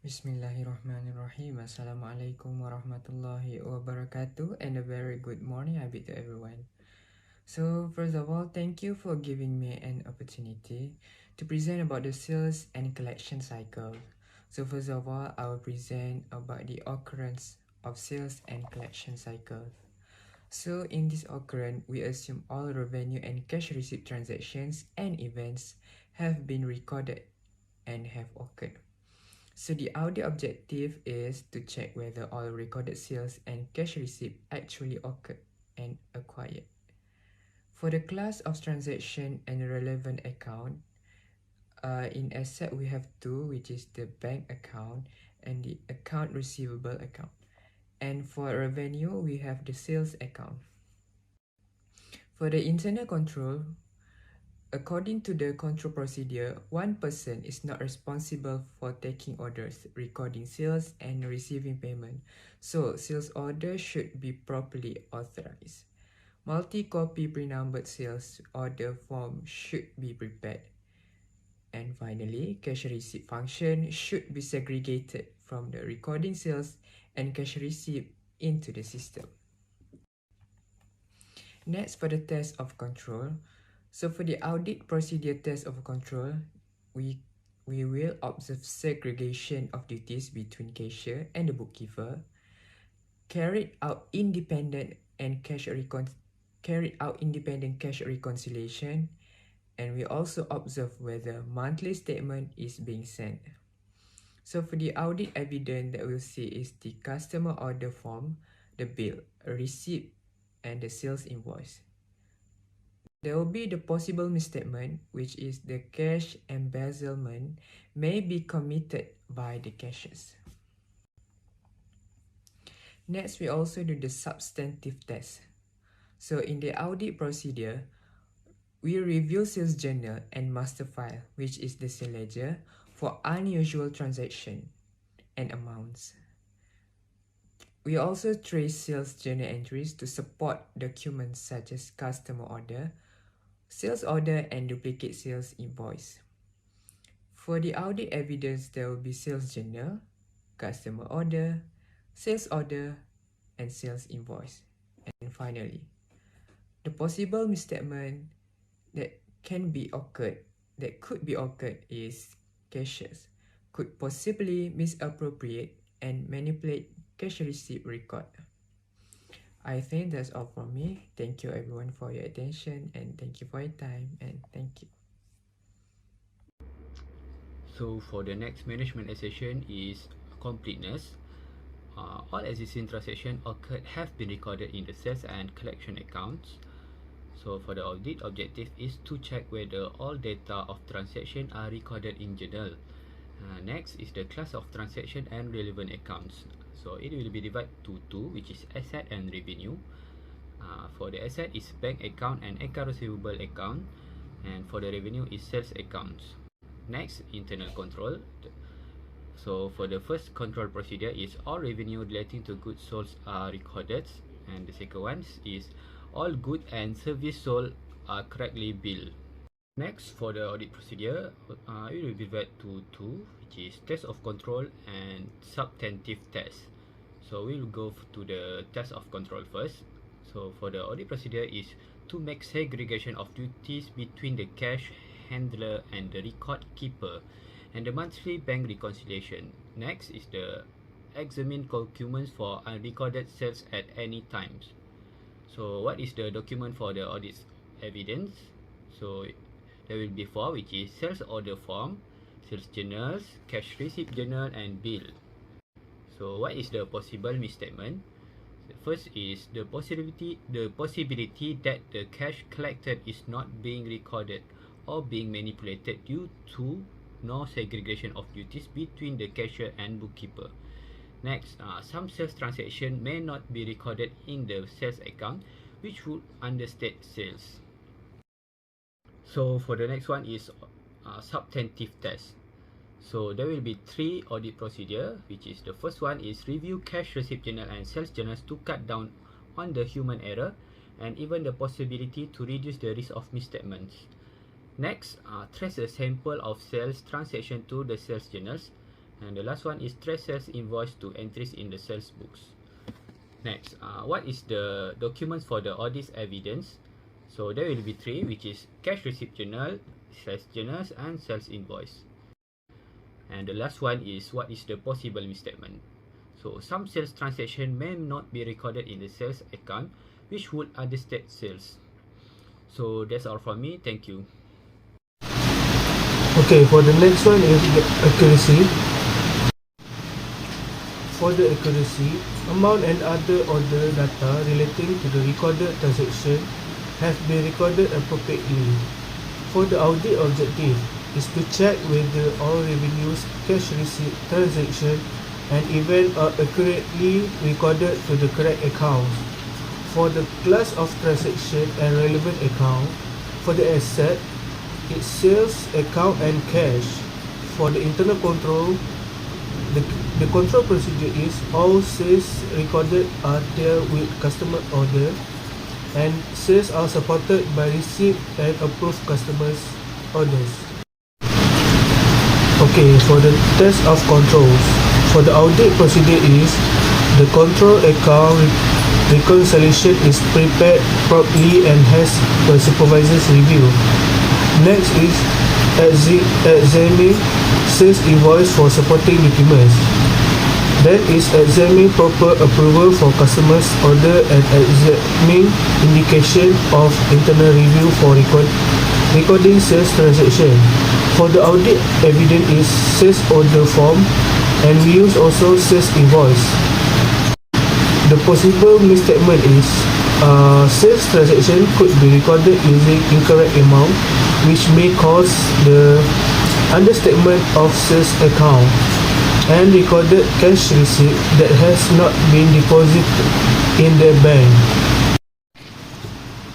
Bismillahirrahmanirrahim. Assalamualaikum warahmatullahi wabarakatuh, and a very good morning I bid to everyone. So first of all, thank you for giving me an opportunity to present about the sales and collection cycle. So first of all, I will present about the occurrence of sales and collection cycle. So in this occurrence, we assume all revenue and cash receipt transactions and events have been recorded and have occurred. So the audit objective is to check whether all recorded sales and cash receipt actually occurred and acquired. For the class of transaction and relevant account, in asset we have two, which is the bank account and the account receivable account. And for revenue, we have the sales account. For the internal control, according to the control procedure, one person is not responsible for taking orders, recording sales, and receiving payment. So, sales order should be properly authorized. Multi-copy pre-numbered sales order form should be prepared. And finally, cash receipt function should be segregated from the recording sales and cash receipt into the system. Next, for the test of control. So for the audit procedure test of control, we will observe segregation of duties between cashier and the bookkeeper, carried out independent cash reconciliation, and we also observe whether monthly statement is being sent. So for the audit evidence that we'll see is the customer order form, the bill, a receipt, and the sales invoice. There will be the possible misstatement, which is the cash embezzlement may be committed by the cashiers. Next, we also do the substantive test. So in the audit procedure, we review sales journal and master file, which is the sale ledger, for unusual transaction and amounts. We also trace sales journal entries to support documents such as customer order, sales order, and duplicate sales invoice. For the audit evidence, there will be sales journal, customer order, sales order, and sales invoice. And finally, the possible misstatement that could be occurred is cashiers could possibly misappropriate and manipulate cash receipt record. I think that's all from me. Thank you everyone for your attention, and thank you for your time, and thank you. So for the next management session is completeness. All existing transactions occurred have been recorded in the sales and collection accounts. So for the audit objective is to check whether all data of transaction are recorded in journal. Next is the class of transaction and relevant accounts. So it will be divided to two, which is asset and revenue. For the asset is bank account and account receivable account, and for the revenue is sales accounts. Next, internal control. So for the first control procedure is all revenue relating to goods sold are recorded, and the second one is all goods and service sold are correctly billed. Next, for the audit procedure, it will be divided to two, which is test of control and substantive test. So we will go to the test of control first. So for the audit procedure is to make segregation of duties between the cash handler and the record keeper, and the monthly bank reconciliation. Next is the examine documents for unrecorded sales at any times. So what is the document for the audit evidence? So there will be four, which is sales order form, sales journals, cash receipt journal, and bill. So what is the possible misstatement? The first is the possibility that the cash collected is not being recorded or being manipulated due to no segregation of duties between the cashier and bookkeeper. Next, some sales transaction may not be recorded in the sales account, which would understate sales. So for the next one is substantive test. So there will be three audit procedure, which is the first one is review cash receipt journal and sales journals to cut down on the human error and even the possibility to reduce the risk of misstatements. Next, trace a sample of sales transaction to the sales journals. And the last one is trace sales invoice to entries in the sales books. Next, what is the documents for the audit evidence? So there will be three, which is cash receipt journal, sales journals, and sales invoice. And the last one is what is the possible misstatement. So some sales transaction may not be recorded in the sales account, which would understate sales. So that's all from me. Thank you. Okay, for the next one is the accuracy. For the accuracy, amount and other order data relating to the recorded transaction have been recorded appropriately. For the audit objective is to check whether all revenues, cash receipt, transaction and event are accurately recorded to the correct account. For the class of transaction and relevant account, for the asset, its sales account and cash. For the internal control, the control procedure is all sales recorded are dealt with customer order and sales are supported by receipt and approved customers orders. Okay, for the test of controls, for the audit procedure is the control account reconciliation is prepared properly and has a supervisor's review. Next is examine sales invoice for supporting documents. Then is examine proper approval for customers order and examine indication of internal review for recording sales transaction. For the audit evidence is sales order form and we use also sales invoice. The possible misstatement is sales transaction could be recorded using incorrect amount, which may cause the understatement of sales account, and recorded cash receipt that has not been deposited in the bank.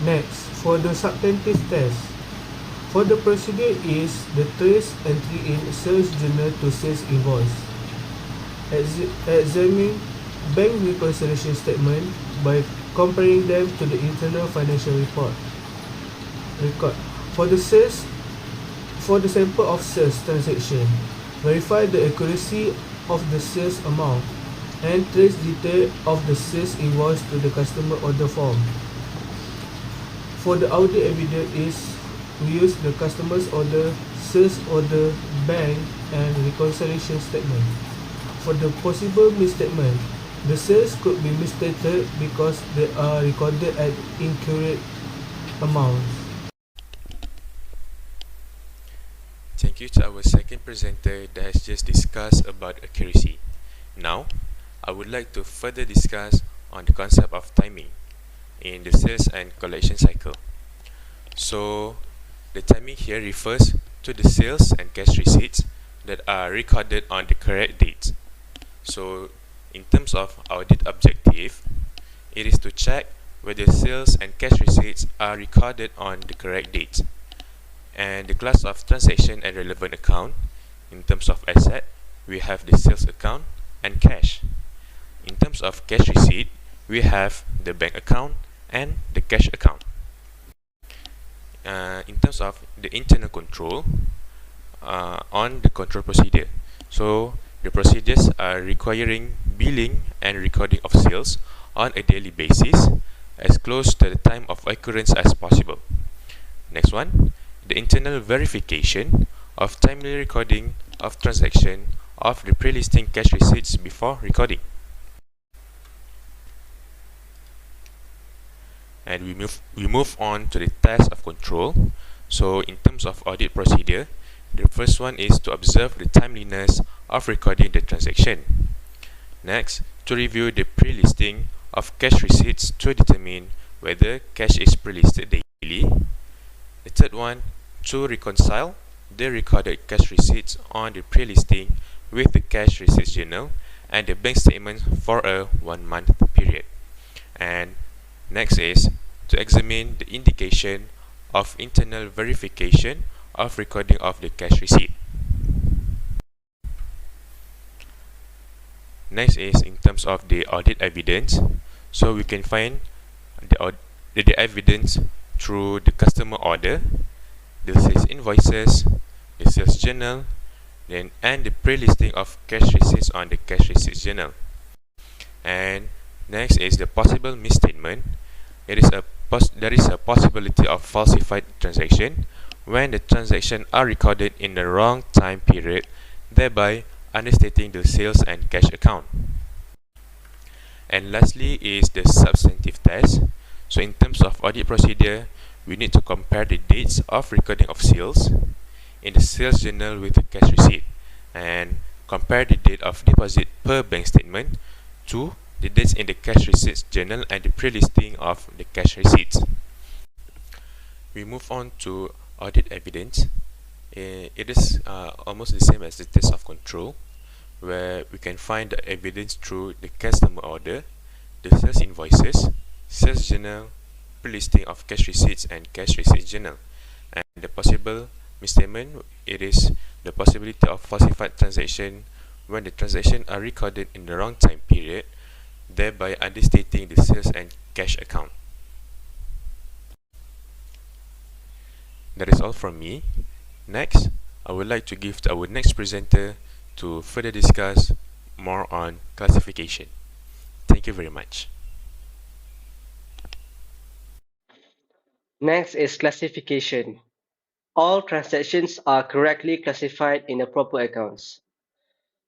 Next, for the substantive test, for the procedure is the trace entry in sales journal to sales invoice. Examine bank reconciliation statement by comparing them to the internal financial record. For the sample of sales transaction, verify the accuracy of the sales amount and trace detail of the sales invoice to the customer order form. For the audit evidence is we use the customer's order, sales order, bank and reconciliation statement. For the possible misstatement, the sales could be misstated because they are recorded at incorrect amounts. Thank you to our second presenter that has just discussed about accuracy. Now, I would like to further discuss on the concept of timing in the sales and collection cycle. So, the timing here refers to the sales and cash receipts that are recorded on the correct date. So, in terms of audit objective, it is to check whether sales and cash receipts are recorded on the correct date. And the class of transaction and relevant account, in terms of asset, we have the sales account and cash. In terms of cash receipt, we have the bank account and the cash account. In terms of the internal control, on the control procedure, so the procedures are requiring billing and recording of sales on a daily basis as close to the time of occurrence as possible. Next one, the internal verification of timely recording of transaction of the pre-listing cash receipts before recording. And we move on to the test of control. So in terms of audit procedure, the first one is to observe the timeliness of recording the transaction. Next, to review the pre-listing of cash receipts to determine whether cash is pre-listed daily. The third one, to reconcile the recorded cash receipts on the pre-listing with the cash receipts journal and the bank statements for a 1 month period. And next is to examine the indication of internal verification of recording of the cash receipt. Next is in terms of the audit evidence. So we can find the evidence through the customer order, the sales invoices, the sales journal, and the pre-listing of cash receipts on the cash receipts journal. And next is the possible misstatement. There is a possibility of falsified transaction when the transactions are recorded in the wrong time period, thereby understating the sales and cash account. And lastly is the substantive test. So in terms of audit procedure, we need to compare the dates of recording of sales in the sales journal with the cash receipt, and compare the date of deposit per bank statement to the dates in the cash receipts journal and the pre-listing of the cash receipts. We move on to audit evidence. It is almost the same as the test of control, where we can find the evidence through the customer order, the sales invoices, sales journal, pre-listing of cash receipts and cash receipts journal. And the possible misstatement, it is the possibility of falsified transaction when the transactions are recorded in the wrong time period, thereby understating the sales and cash account. That is all from me. Next, I would like to give to our next presenter to further discuss more on classification. Thank you very much. Next is classification. All transactions are correctly classified in the proper accounts.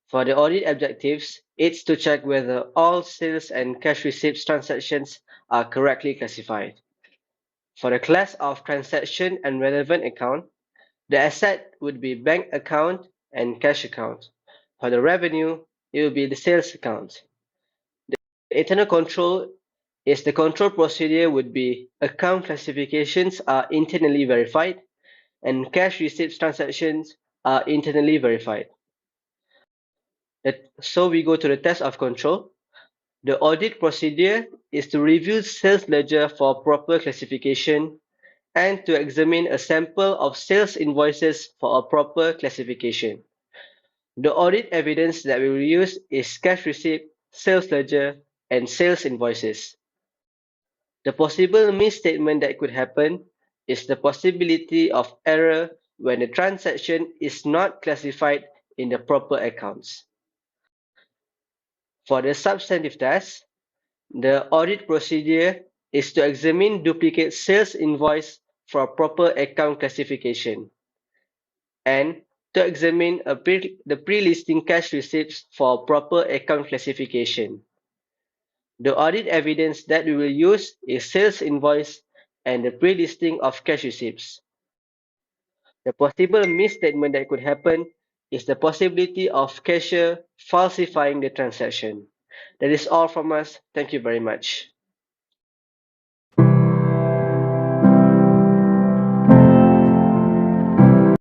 For the audit objectives, it's to check whether all sales and cash receipts transactions are correctly classified. For the class of transaction and relevant account, the asset would be bank account and cash account. For the revenue, it will be the sales account. The internal control is the control procedure would be account classifications are internally verified and cash receipts transactions are internally verified. So we go to the test of control. The audit procedure is to review sales ledger for proper classification and to examine a sample of sales invoices for a proper classification. The audit evidence that we will use is cash receipt, sales ledger, and sales invoices. The possible misstatement that could happen is the possibility of error when the transaction is not classified in the proper accounts. For the substantive test, the audit procedure is to examine duplicate sales invoice for proper account classification and to examine the pre-listing cash receipts for proper account classification. The audit evidence that we will use is sales invoice and the pre-listing of cash receipts. The possible misstatement that could happen is the possibility of cashier falsifying the transaction. That is all from us. Thank you very much.